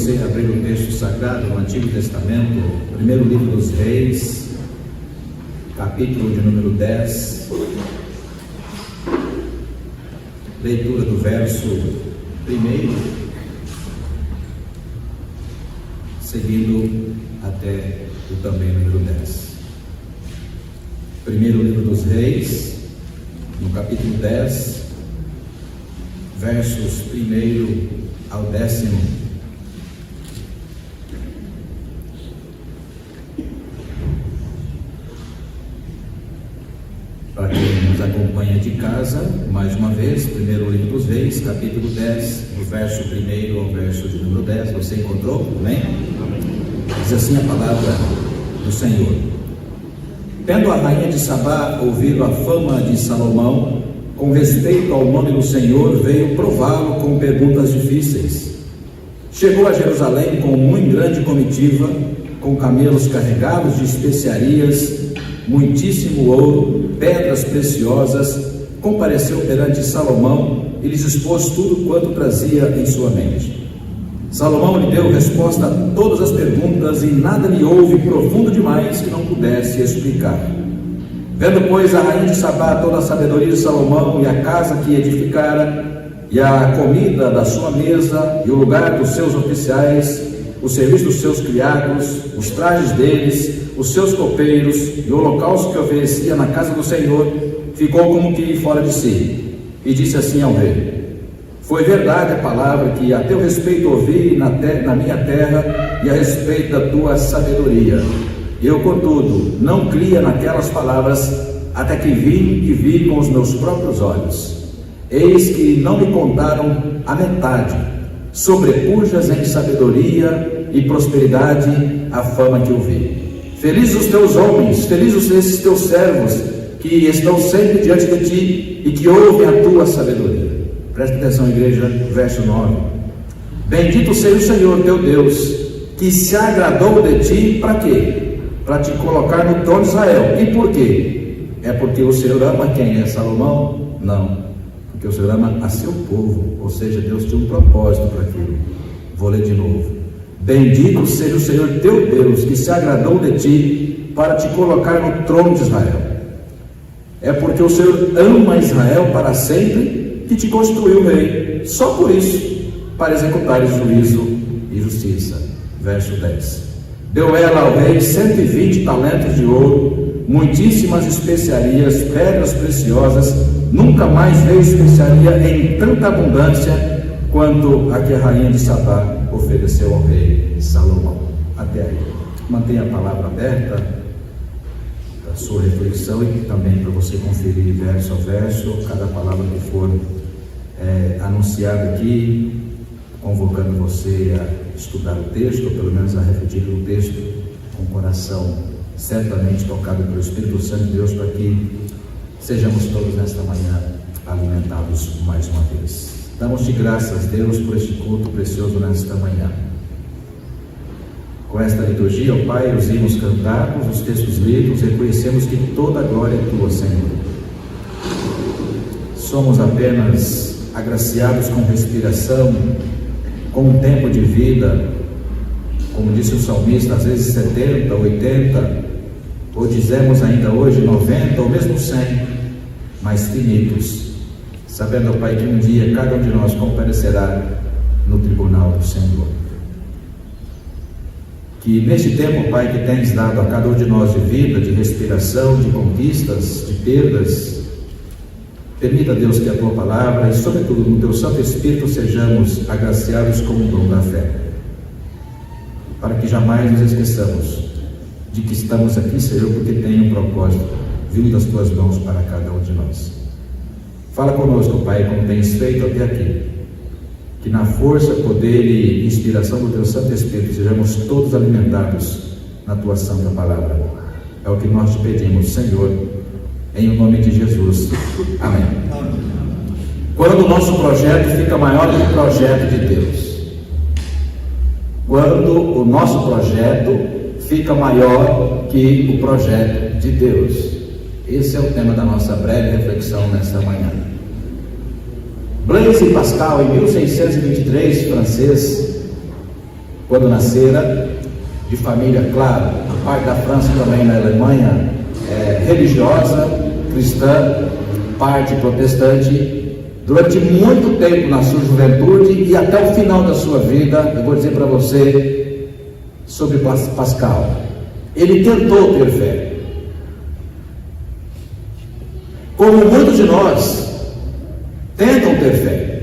você abrir o texto sagrado no Antigo Testamento, primeiro livro dos Reis, capítulo de número 10, leitura do verso 1, seguindo até o também número 10. Primeiro livro dos Reis, no capítulo 10, versos 1 ao 10. Para quem nos acompanha de casa, mais uma vez, primeiro livro dos Reis, capítulo 10, do verso 1 ao verso de número 10, você encontrou? Amém? Diz assim a palavra do Senhor. Tendo a rainha de Sabá ouvido a fama de Salomão, com respeito ao nome do Senhor, veio prová-lo com perguntas difíceis. Chegou a Jerusalém com muito grande comitiva, com camelos carregados de especiarias, muitíssimo ouro, pedras preciosas, compareceu perante Salomão e lhes expôs tudo quanto trazia em sua mente. Salomão lhe deu resposta a todas as perguntas e nada lhe houve profundo demais que não pudesse explicar. Vendo, pois, a rainha de Sabá toda a sabedoria de Salomão e a casa que edificara, e a comida da sua mesa, e o lugar dos seus oficiais, o serviço dos seus criados, os trajes deles, os seus copeiros, e o holocausto que oferecia na casa do Senhor, ficou como que fora de si, e disse assim ao rei: foi verdade a palavra que a teu respeito ouvi na minha terra, e a respeito da tua sabedoria. Eu, contudo, não cria naquelas palavras, até que vi com os meus próprios olhos. Eis que não me contaram a metade, sobrepujas em sabedoria e prosperidade a fama que eu vi. Felizes os teus homens, felizes esses teus servos, que estão sempre diante de ti e que ouvem a tua sabedoria. Presta atenção, igreja, verso 9. Bendito seja o Senhor teu Deus, que se agradou de ti, para quê? Para te colocar no trono de Israel. E por quê? É porque o Senhor ama quem? É Salomão? Não, porque o Senhor ama a seu povo, ou seja, Deus tinha um propósito para aquilo. Vou ler de novo. Bendito seja o Senhor teu Deus, que se agradou de ti, para te colocar no trono de Israel. É porque o Senhor ama Israel para sempre, que te constituiu rei, só por isso, para executar juízo e justiça. Verso 10. Deu ela ao rei 120 talentos de ouro, muitíssimas especiarias, pedras preciosas. Nunca mais veio especiaria em tanta abundância quanto a que a rainha de Sabá ofereceu ao rei Salomão. Até aí. Mantenha a palavra aberta para a sua reflexão e também para você conferir verso a verso cada palavra que for anunciada aqui, convocando você a estudar o texto, ou pelo menos a refletir no texto com o coração certamente tocado pelo Espírito Santo de Deus, para que sejamos todos nesta manhã alimentados mais uma vez. Damos-te graças, Deus, por este culto precioso nesta manhã. Com esta liturgia, ó Pai, os hinos cantados, os textos lidos, reconhecemos que toda a glória é tua, Senhor. Somos apenas agraciados com respiração, com um tempo de vida, como disse o salmista, às vezes 70, 80, ou dizemos ainda hoje 90, ou mesmo 100, mas finitos, sabendo, ó Pai, que um dia cada um de nós comparecerá no tribunal do Senhor. Que neste tempo, Pai, que tens dado a cada um de nós de vida, de respiração, de conquistas, de perdas, permita, Deus, que a tua palavra e, sobretudo, no teu Santo Espírito sejamos agraciados com o dom da fé, para que jamais nos esqueçamos de que estamos aqui, Senhor, porque tem um propósito vindo das tuas mãos para cada um de nós. Fala conosco, Pai, como tens feito até aqui, que na força, poder e inspiração do teu Santo Espírito sejamos todos alimentados na tua santa palavra. É o que nós te pedimos, Senhor, em o nome de Jesus. Amém. Quando o nosso projeto fica maior do que o projeto de Deus. Quando o nosso projeto fica maior que o projeto de Deus. Esse é o tema da nossa breve reflexão nesta manhã. Blaise Pascal, em 1623, francês, quando nascera, de família, claro, a parte da França também na Alemanha, religiosa, cristã, parte protestante. Durante muito tempo na sua juventude e até o final da sua vida, eu vou dizer para você sobre Pascal. Ele tentou ter fé. Como muitos de nós tentam ter fé.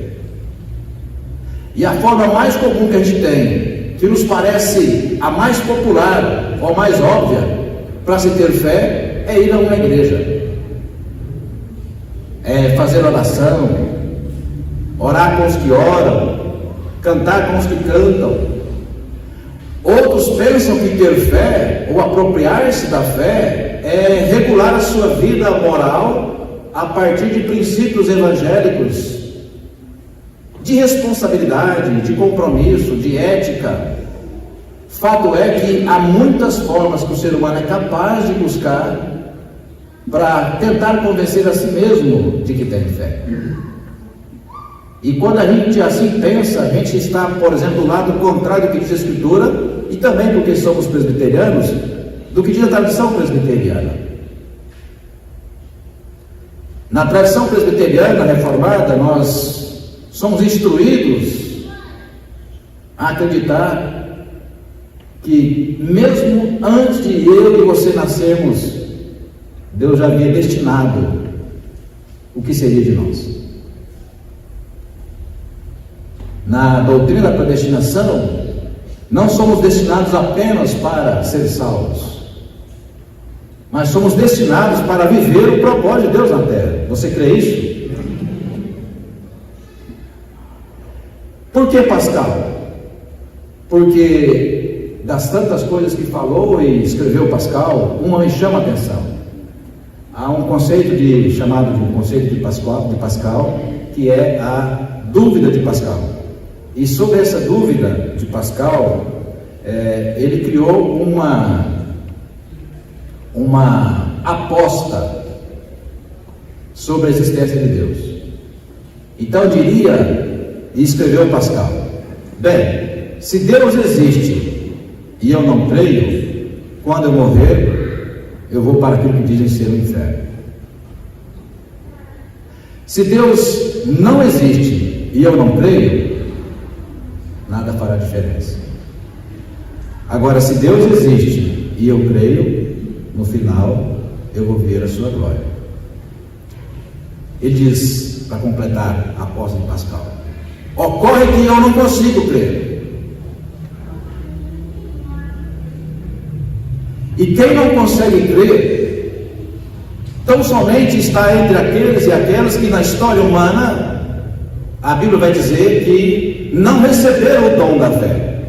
E a forma mais comum que a gente tem, que nos parece a mais popular ou a mais óbvia para se ter fé, é ir a uma igreja. É fazer oração, orar com os que oram, cantar com os que cantam. Outros pensam que ter fé, ou apropriar-se da fé, é regular a sua vida moral a partir de princípios evangélicos, de responsabilidade, de compromisso, de ética. Fato é que há muitas formas que o ser humano é capaz de buscar para tentar convencer a si mesmo de que tem fé. E quando a gente assim pensa, a gente está, por exemplo, do lado contrário do que diz a Escritura, e também porque somos presbiterianos, do que diz a tradição presbiteriana. Na tradição presbiteriana reformada, nós somos instruídos a acreditar que mesmo antes de eu e você nascermos, Deus já havia destinado o que seria de nós. Na doutrina da predestinação, não somos destinados apenas para ser salvos, mas somos destinados para viver o propósito de Deus na terra. Você crê isso? Por que Pascal? Porque das tantas coisas que falou e escreveu Pascal, uma me chama a atenção. Há um conceito chamado de conceito de Pascal, que é a dúvida de Pascal. E sobre essa dúvida de Pascal, ele criou uma aposta sobre a existência de Deus. Então eu diria, e escreveu Pascal: bem, se Deus existe e eu não creio, quando eu morrer, eu vou para aquilo que dizem ser o inferno. Se Deus não existe e eu não creio, nada fará diferença. Agora, se Deus existe e eu creio, no final eu vou ver a sua glória. Ele diz, para completar a aposta de Pascal: ocorre que eu não consigo crer. E quem não consegue crer, tão somente está entre aqueles e aquelas que na história humana, a Bíblia vai dizer que não receberam o dom da fé.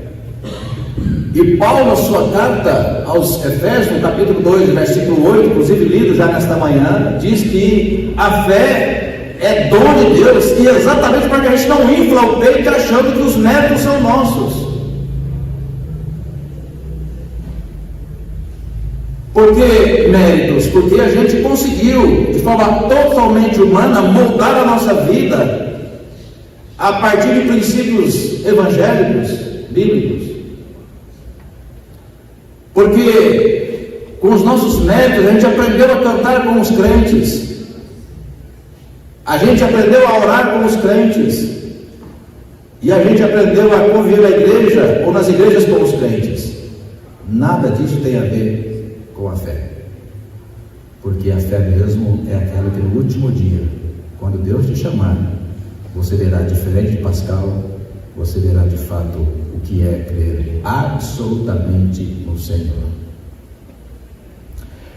E Paulo, na sua carta aos Efésios, no capítulo 2, versículo 8, inclusive lido já nesta manhã, diz que a fé é dom de Deus, e exatamente para que a gente não infla o peito achando que os méritos são nossos. Por que méritos? Porque a gente conseguiu, de forma totalmente humana, moldar a nossa vida a partir de princípios evangélicos, bíblicos. Porque com os nossos méritos a gente aprendeu a cantar com os crentes, a gente aprendeu a orar com os crentes, e a gente aprendeu a conviver na igreja ou nas igrejas com os crentes. Nada disso tem a ver com a fé, porque a fé mesmo é aquela que no último dia, quando Deus te chamar, você verá, diferente de Pascal, você verá de fato o que é crer absolutamente no Senhor.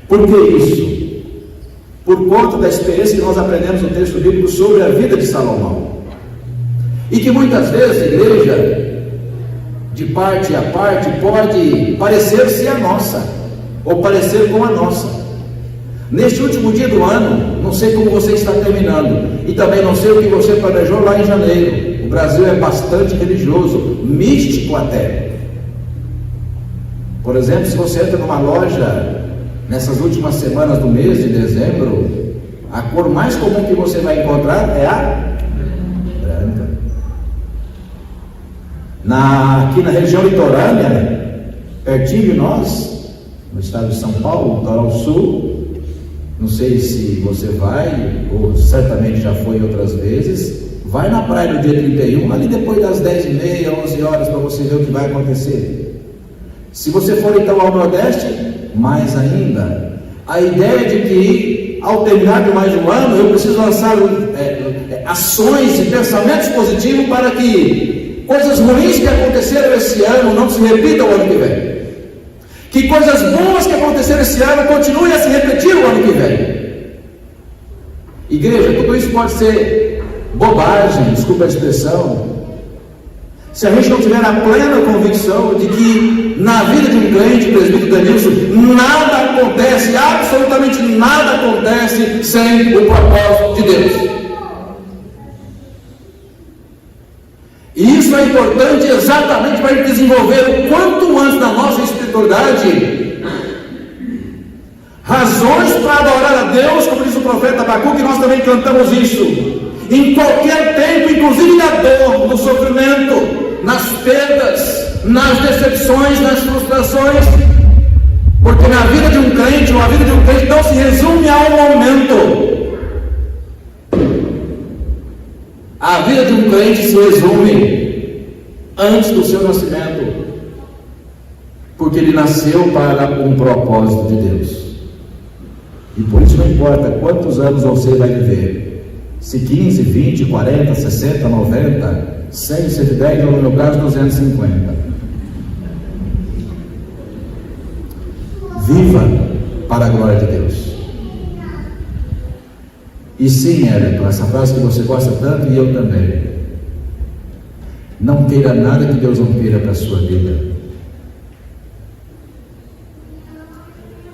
Por que isso? Por conta da experiência que nós aprendemos no texto bíblico sobre a vida de Salomão, e que muitas vezes a igreja, de parte a parte, pode parecer ser a nossa, ou parecer com a nossa. Neste último dia do ano, não sei como você está terminando, e também não sei o que você planejou lá em janeiro. O Brasil é bastante religioso, místico até. Por exemplo, se você entra numa loja nessas últimas semanas do mês de dezembro, a cor mais comum que você vai encontrar é a branca. Aqui na região litorânea, pertinho de nós, no estado de São Paulo, litoral sul, não sei se você vai, ou certamente já foi outras vezes, vai na praia no dia 31, ali depois das 10h30, 11 horas, para você ver o que vai acontecer. Se você for então ao Nordeste, mais ainda. A ideia de que ao terminar de mais um ano, eu preciso lançar ações e pensamentos positivos para que coisas ruins que aconteceram esse ano não se repitam o ano que vem. Que coisas boas que aconteceram esse ano continuem a se repetir o ano que vem. Igreja, tudo isso pode ser bobagem, desculpa a expressão, se a gente não tiver a plena convicção de que na vida de um crente, presbítero Denilson, nada acontece, absolutamente nada acontece sem o propósito de Deus. E isso é importante exatamente para a gente desenvolver o quanto antes na nossa espiritualidade razões para adorar a Deus, como diz o profeta Abacuque, que nós também cantamos isso, em qualquer tempo, inclusive na dor, no sofrimento, nas perdas, nas decepções, nas frustrações, porque na vida de um crente, ou a vida de um crente não se resume a um momento. A vida de um crente se resume antes do seu nascimento, porque ele nasceu para um propósito de Deus. E por isso não importa quantos anos você vai viver, se 15, 20, 40, 60, 90, 100, 110, ou no meu caso 250. Viva para a glória de Deus. E sim, Érico, essa frase que você gosta tanto e eu também. Não queira nada que Deus não queira para a sua vida.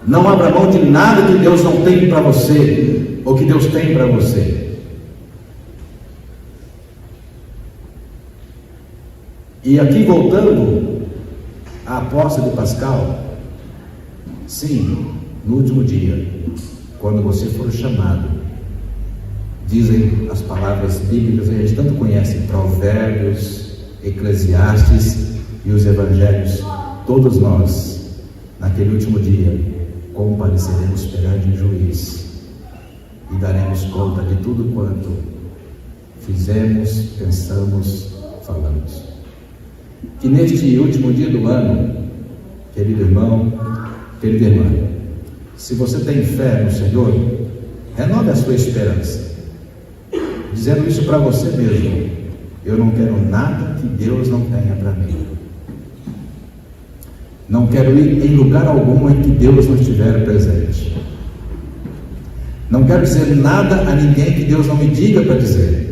Não abra mão de nada que Deus não tem para você, ou que Deus tem para você. E aqui voltando à aposta de Pascal, sim, no último dia, quando você for chamado, dizem as palavras bíblicas que a gente tanto conhece, Provérbios, Eclesiastes e os Evangelhos, todos nós, naquele último dia, compareceremos perante um juiz e daremos conta de tudo quanto fizemos, pensamos, falamos. Que neste último dia do ano, querido irmão, querida irmã, se você tem fé no Senhor, renove a sua esperança, dizendo isso para você mesmo: eu não quero nada que Deus não tenha para mim. Não quero ir em lugar algum em que Deus não estiver presente. Não quero dizer nada a ninguém que Deus não me diga para dizer.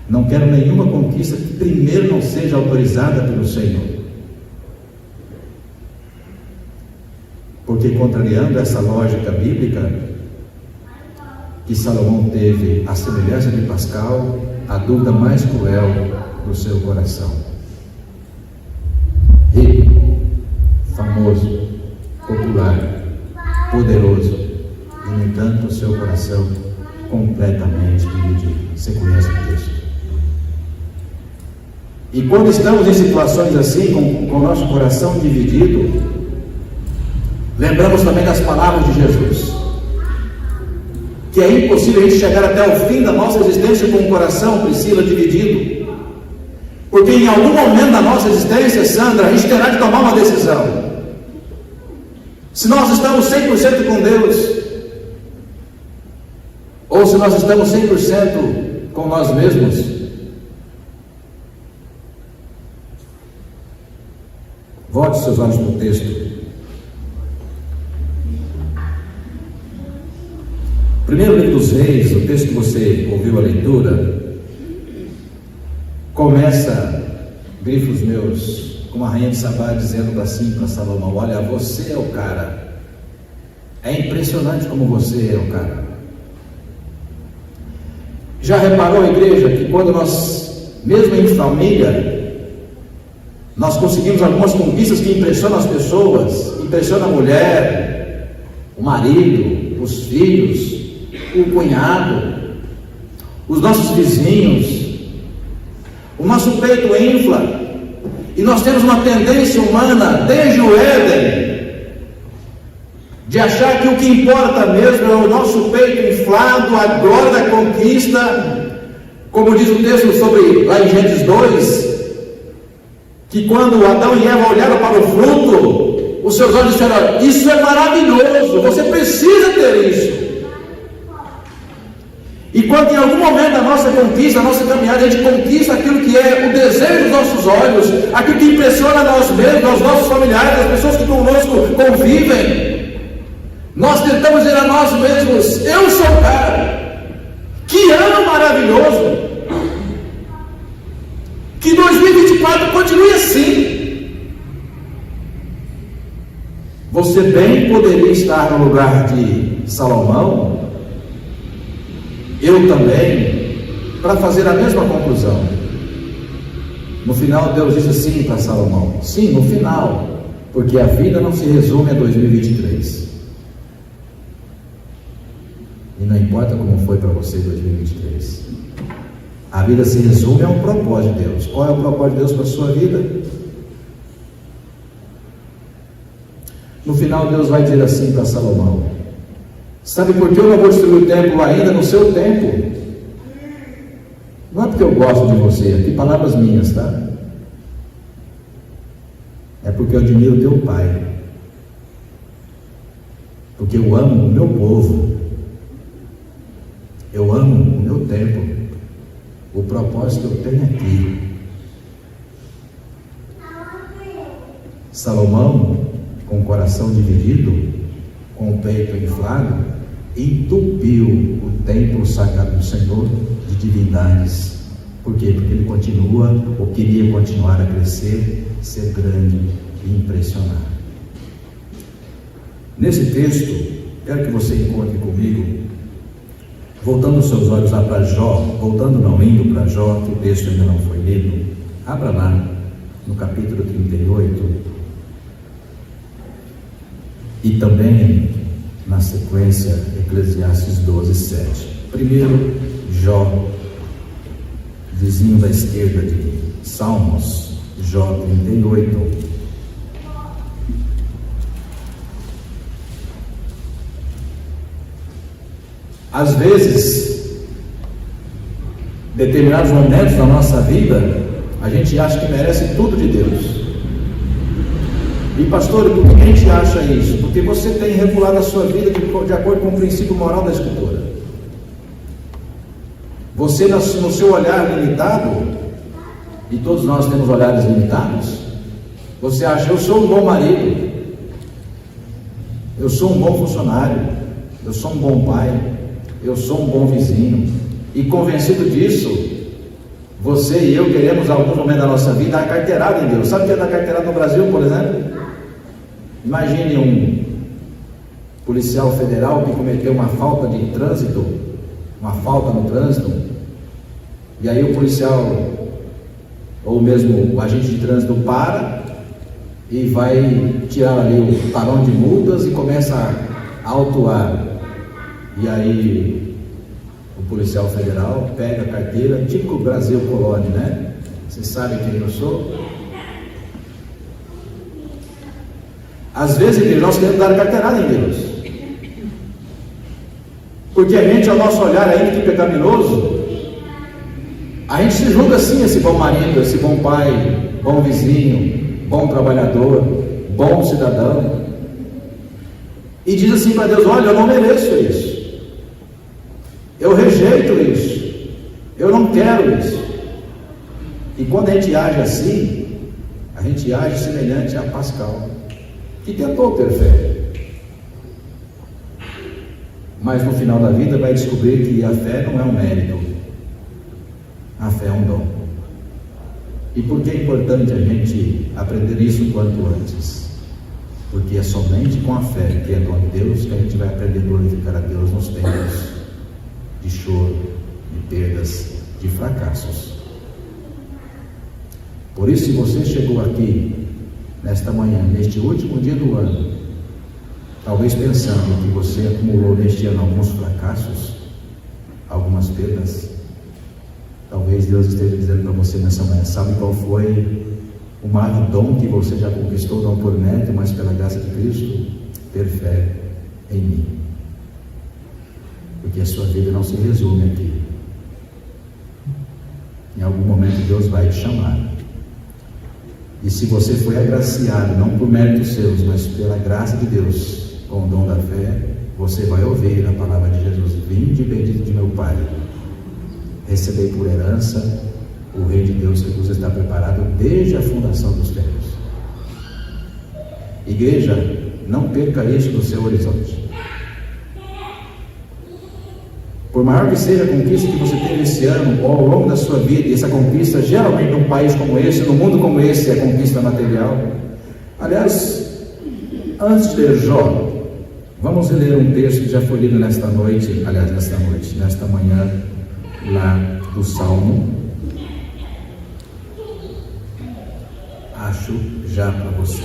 Não quero nenhuma conquista que primeiro não seja autorizada pelo Senhor. Porque, contrariando essa lógica bíblica, que Salomão teve a semelhança de Pascal, a dúvida mais cruel do seu coração. Rico, famoso, popular, poderoso, e no entanto o seu coração completamente dividido. Você conhece o texto. E quando estamos em situações assim, com o nosso coração dividido, lembramos também das palavras de Jesus, que é impossível a gente chegar até o fim da nossa existência com o coração, Priscila, dividido, porque em algum momento da nossa existência, Sandra, a gente terá de tomar uma decisão. Se nós estamos 100% com Deus, ou se nós estamos 100% com nós mesmos. Volte seus olhos para o texto. Primeiro livro dos Reis, o texto que você ouviu a leitura, começa, grifos meus, com a rainha de Sabá dizendo assim para Salomão: olha, você é o cara. É impressionante como você é o cara. Já reparou, igreja, que quando nós, mesmo em família, nós conseguimos algumas conquistas que impressionam as pessoas, impressionam a mulher, o marido, os filhos, o cunhado, os nossos vizinhos, O nosso peito infla. E nós temos uma tendência humana, desde o Éden, de achar que o que importa mesmo é o nosso peito inflado, a glória da conquista, como diz o texto sobre, lá em Gênesis 2, que quando Adão e Eva olharam para o fruto, os seus olhos disseram: isso é maravilhoso, você precisa ter isso. E quando em algum momento da nossa conquista, da nossa caminhada, a gente conquista aquilo que é o desejo dos nossos olhos, aquilo que impressiona nós mesmos, os nossos familiares, as pessoas que conosco convivem, nós tentamos dizer a nós mesmos: eu sou o cara, que ano maravilhoso, que 2024 continue assim. Você bem poderia estar no lugar de Salomão, eu também, para fazer a mesma conclusão. No final Deus disse assim para Salomão, sim, no final, porque a vida não se resume a 2023, e não importa como foi para você 2023, a vida se resume a um propósito de Deus. Qual é o propósito de Deus para a sua vida? No final Deus vai dizer assim para Salomão: sabe por que eu não vou destruir o templo ainda no seu tempo? Não é porque eu gosto de você, aqui palavras minhas, tá? É porque eu admiro teu pai, porque eu amo o meu povo, eu amo o meu templo, o propósito que eu tenho aqui. Salomão, com o coração dividido, com o peito inflado, entupiu o templo sagrado do Senhor de divindades. Por quê? Porque ele continua, ou queria continuar a crescer, ser grande e impressionar. Nesse texto, quero que você encontre comigo, voltando os seus olhos lá para Jó, indo para Jó, que o texto ainda não foi lido, abra lá no capítulo 38, e também na sequência Eclesiastes 12:7. Primeiro, Jó, vizinho da esquerda de Salmos, Jó 38. Às vezes, determinados momentos da nossa vida, a gente acha que merece tudo de Deus. E pastor, por que a gente acha isso? Porque você tem regulado a sua vida de acordo com o princípio moral da Escritura. Você, no seu olhar limitado, e todos nós temos olhares limitados, você acha: eu sou um bom marido, eu sou um bom funcionário, eu sou um bom pai, eu sou um bom vizinho. E convencido disso, você e eu queremos, em algum momento da nossa vida, dar carteirada em Deus. Sabe o que é dar carteirada no Brasil, por exemplo? Imagine um policial federal que cometeu uma falta de trânsito, uma falta no trânsito, e aí o policial, ou mesmo o agente de trânsito, para e vai tirar ali o talão de multas e começa a autuar. E aí o policial federal pega a carteira, tipo Brasil Colônia, né? Vocês sabem quem eu sou? Às vezes nós queremos dar carteirada em Deus, porque a gente, ao nosso olhar ainda que pecaminoso, a gente se julga assim: esse bom marido, esse bom pai, bom vizinho, bom trabalhador, bom cidadão, e diz assim para Deus: olha, eu não mereço isso, eu rejeito isso, eu não quero isso. E quando a gente age assim, a gente age semelhante a Pascal, que tentou ter fé, mas no final da vida vai descobrir que a fé não é um mérito, a fé é um dom. E por que é importante a gente aprender isso o quanto antes? Porque é somente com a fé, que é dom de Deus, que a gente vai aprender a glorificar a Deus nos tempos de choro, de perdas, de fracassos. Por isso, se você chegou aqui nesta manhã, neste último dia do ano, talvez pensando que você acumulou neste ano alguns fracassos, algumas perdas, Talvez Deus esteja dizendo para você nessa manhã: sabe qual foi o maior dom que você já conquistou, não por mérito, mas pela graça de Cristo? Ter fé em mim. Porque a sua vida não se resume aqui. Em algum momento Deus vai te chamar. E se você foi agraciado, não por méritos seus, mas pela graça de Deus, com o dom da fé, você vai ouvir a palavra de Jesus: vinde bendito de meu Pai, recebei por herança o Rei de Deus que vos está preparado desde a fundação dos tempos. Igreja, não perca isso do seu horizonte. Por maior que seja a conquista que você teve esse ano, ou ao longo da sua vida, e essa conquista, geralmente num país como esse, num mundo como esse, é conquista material. Aliás, antes de ler Jó, vamos ler um texto que já foi lido nesta manhã, lá do Salmo. Acho já para você.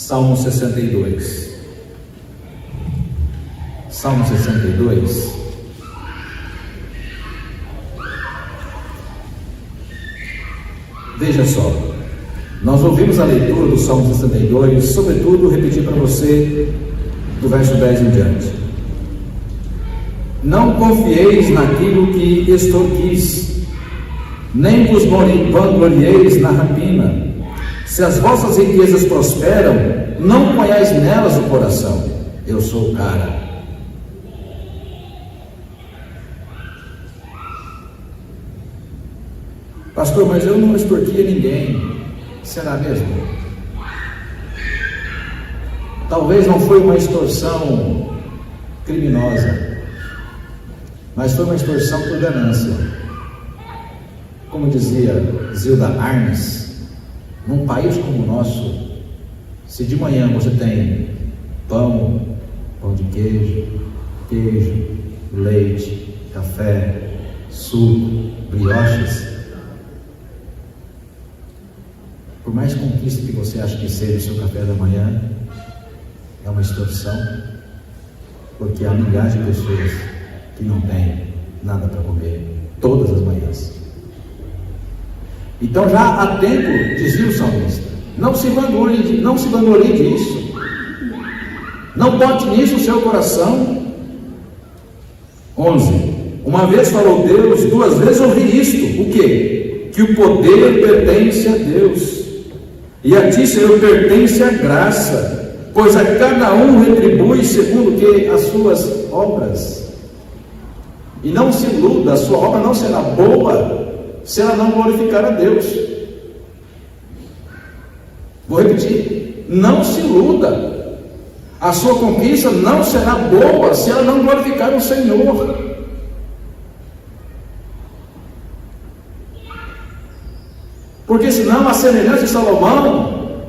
Salmo 62. Salmo 62. Veja só, nós ouvimos a leitura do Salmo 62, sobretudo repetir para você do verso 10 em diante. Não confieis naquilo que extorquis, nem vos vanglorieis na rapina. Se as vossas riquezas prosperam, não ponhais nelas o coração. Eu sou o cara. Pastor, mas eu não extorquia ninguém. Será mesmo? Talvez não foi uma extorsão criminosa, mas foi uma extorsão por ganância. Como dizia Zilda Arnes, num país como o nosso, se de manhã você tem pão de queijo, leite, café, suco, brioches, por mais conquista que você acha que seja o seu café da manhã, é uma extorsão, porque há milhares de pessoas que não têm nada para comer todas as manhãs. Então já há tempo, dizia o salmista, não se vanglorie disso, não bote nisso o seu coração. 11. Uma vez falou Deus, duas vezes ouvi isto. O quê? Que o poder pertence a Deus, e a ti, Senhor, pertence a graça, pois a cada um retribui segundo que as suas obras. E não se iluda, a sua obra não será boa se ela não glorificar a Deus. Vou repetir: não se iluda, a sua conquista não será boa se ela não glorificar o Senhor. Porque senão, a semelhança de Salomão,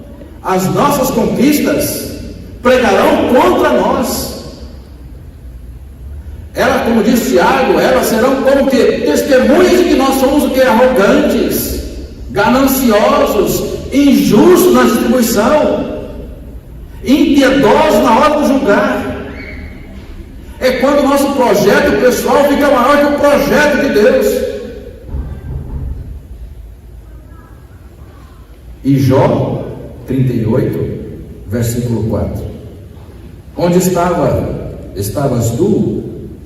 as nossas conquistas pregarão contra nós. Ela, como diz Tiago, elas serão como que testemunhas de que nós somos o que? Arrogantes, gananciosos, injustos na distribuição, impiedosos na hora de julgar. É quando o nosso projeto pessoal fica maior que o projeto de Deus. E Jó 38, versículo 4: onde estavas tu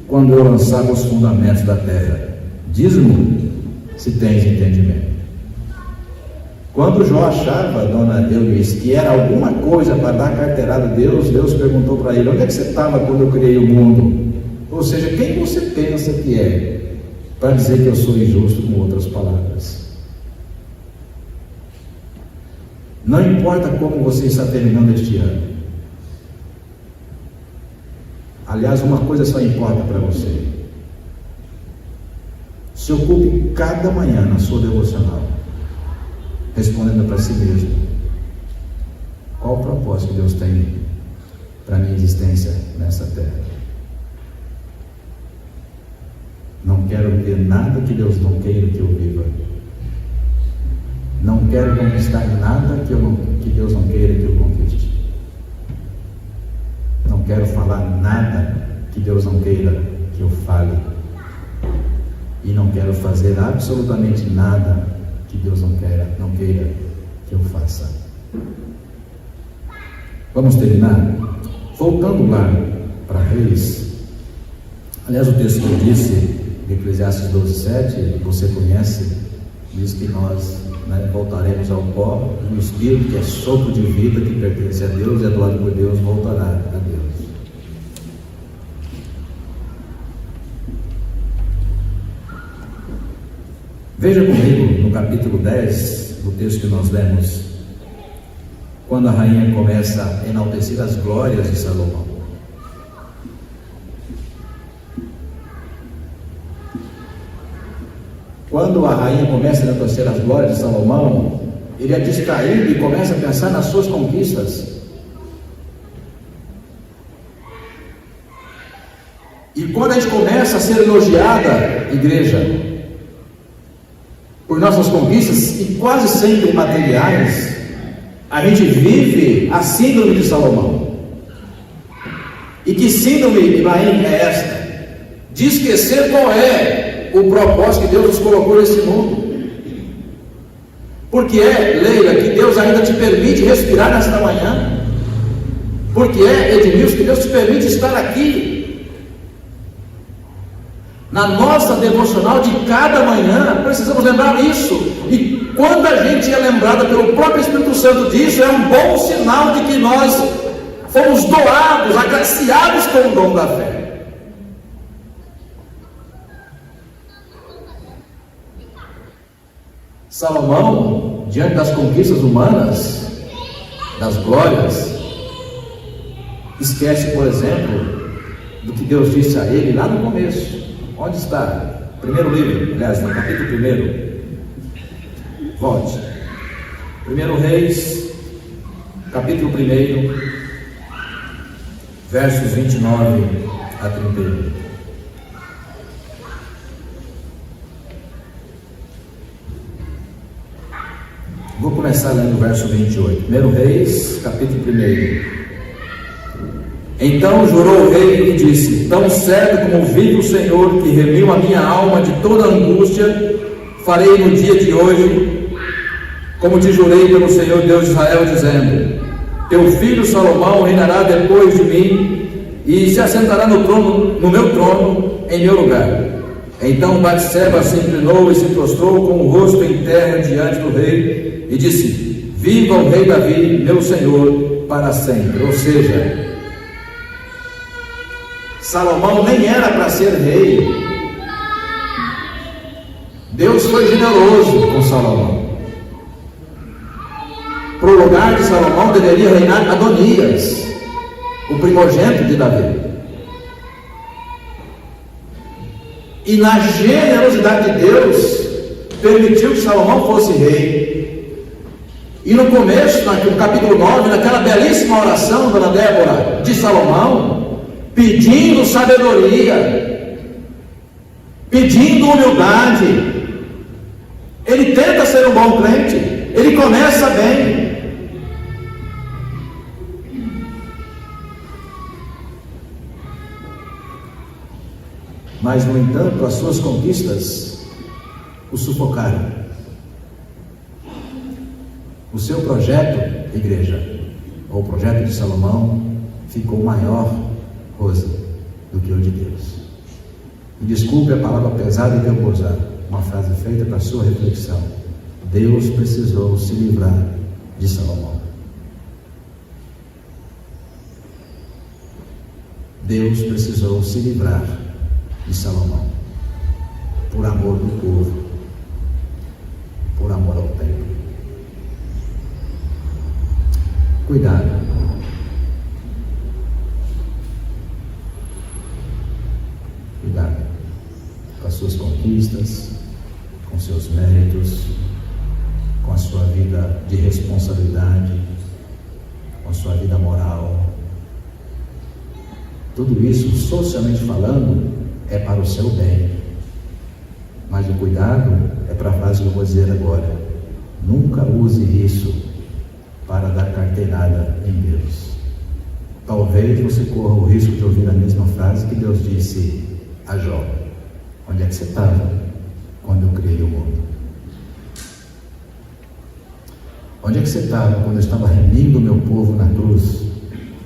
quando eu lançava os fundamentos da terra? Diz-me se tens entendimento. Quando Jó achava, dona Eunice, que era alguma coisa para dar carteirada a Deus, Deus perguntou para ele: onde é que você estava quando eu criei o mundo? Ou seja, quem você pensa que é para dizer que eu sou injusto, com outras palavras? Não importa como você está terminando este ano. Aliás, uma coisa só importa para você: se ocupe cada manhã na sua devocional respondendo para si mesmo: qual o propósito que Deus tem para a minha existência nessa terra? Não quero ver nada que Deus não queira que eu viva. Não quero conquistar nada que Deus não queira que eu conquiste. quero falar nada que Deus não queira que eu fale. E não quero fazer absolutamente nada que Deus não queira que eu faça. Vamos terminar? Voltando lá para Reis. Aliás, o texto que eu disse, de Eclesiastes 12:7, você conhece, diz que nós voltaremos ao pó, e o Espírito, que é sopro de vida, que pertence a Deus e é doado por Deus, voltará a Deus. Veja comigo no capítulo 10, do texto que nós lemos, quando a rainha começa a enaltecer as glórias de Salomão. Quando a rainha começa a enaltecer as glórias de Salomão, ele é distraído e começa a pensar nas suas conquistas. E quando a gente começa a ser elogiada, igreja, por nossas conquistas, e quase sempre materiais, a gente vive a síndrome de Salomão. E que síndrome, Ibrahim, é esta? De esquecer qual é o propósito que Deus nos colocou nesse mundo. Porque é, Leila, que Deus ainda te permite respirar nesta manhã. Porque é, Edmilson, que Deus te permite estar aqui. Na nossa devocional de cada manhã, precisamos lembrar isso. E quando a gente é lembrada pelo próprio Espírito Santo disso, é um bom sinal de que nós fomos doados, agraciados com o dom da fé. Salomão, diante das conquistas humanas, das glórias, esquece, por exemplo, do que Deus disse a ele lá no começo. Onde está? Primeiro livro, aliás, no capítulo 1. Volte. 1 Reis, capítulo 1, versos 29 a 31. Vou começar lendo o verso 28. 1 Reis, capítulo 1. Então jurou o rei e disse: tão certo como vive o Senhor, que remiu a minha alma de toda angústia, farei no dia de hoje, como te jurei pelo Senhor Deus de Israel, dizendo: teu filho Salomão reinará depois de mim, e se assentará no meu trono, em meu lugar. Então Batseba se inclinou e se prostrou com o rosto em terra diante do rei, e disse: viva o rei Davi, meu senhor, para sempre. Ou seja, Salomão nem era para ser rei. Deus foi generoso com Salomão. Para o lugar de Salomão deveria reinar Adonias, o primogênito de Davi. E na generosidade de Deus, permitiu que Salomão fosse rei. E no começo, no capítulo 9, naquela belíssima oração, dona Débora, de Salomão, pedindo sabedoria, pedindo humildade, ele tenta ser um bom crente, ele começa bem, mas no entanto as suas conquistas o sufocaram. O seu projeto, igreja, ou o projeto de Salomão, ficou maior coisa do que o de Deus. E desculpe a palavra pesada que eu vou usar, uma frase feita para a sua reflexão. Deus precisou se livrar de Salomão. Deus precisou se livrar de Salomão, por amor do povo, por amor ao templo. Cuidado. Cuidado com as suas conquistas, com seus méritos, com a sua vida de responsabilidade, com a sua vida moral. Tudo isso, socialmente falando, é para o seu bem. Mas o cuidado é para a frase que eu vou dizer agora. Nunca use isso para dar carteirada em Deus. Talvez você corra o risco de ouvir a mesma frase que Deus disse a Jó: onde é que você estava quando eu criei o mundo? Onde é que você estava quando eu estava remindo o meu povo na cruz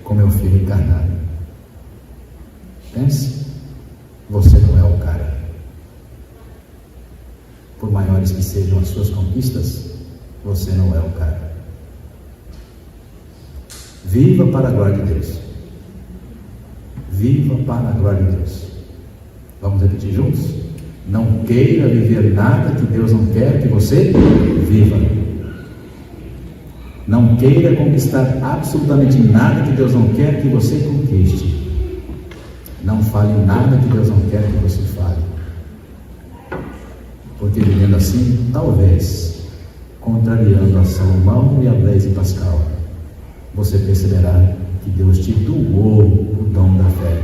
com meu filho encarnado? Pense, você não é o cara. Por maiores que sejam as suas conquistas, você não é o cara. Viva para a glória de Deus. Viva para a glória de Deus. Vamos repetir juntos? Não queira viver nada que Deus não quer que você viva. Não queira conquistar absolutamente nada que Deus não quer que você conquiste. Não fale nada que Deus não quer que você fale. Porque vivendo assim, talvez, contrariando a Salomão e a Blaise Pascal, você perceberá que Deus te doou o dom da fé.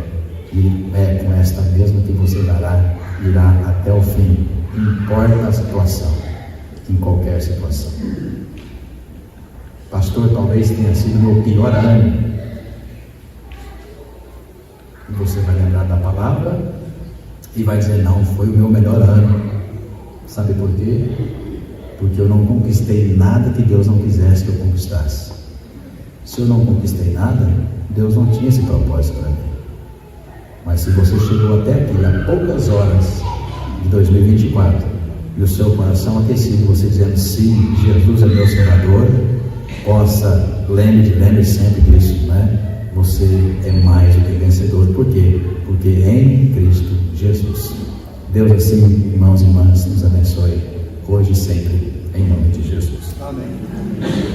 E é com esta mesma que você irá até o fim, não importa a situação, em qualquer situação. Pastor, talvez tenha sido meu pior ano. E você vai lembrar da palavra e vai dizer: não, foi o meu melhor ano. Sabe por quê? Porque eu não conquistei nada que Deus não quisesse que eu conquistasse. Se eu não conquistei nada, Deus não tinha esse propósito para mim. Mas se você chegou até aqui há poucas horas de 2024 e o seu coração aquecido, você dizendo: sim, Jesus é meu Salvador, lembre sempre disso, né? Você é mais do que vencedor. Por quê? Porque em Cristo Jesus. Deus assim, irmãos e irmãs, nos abençoe hoje e sempre, em nome de Jesus. Amém.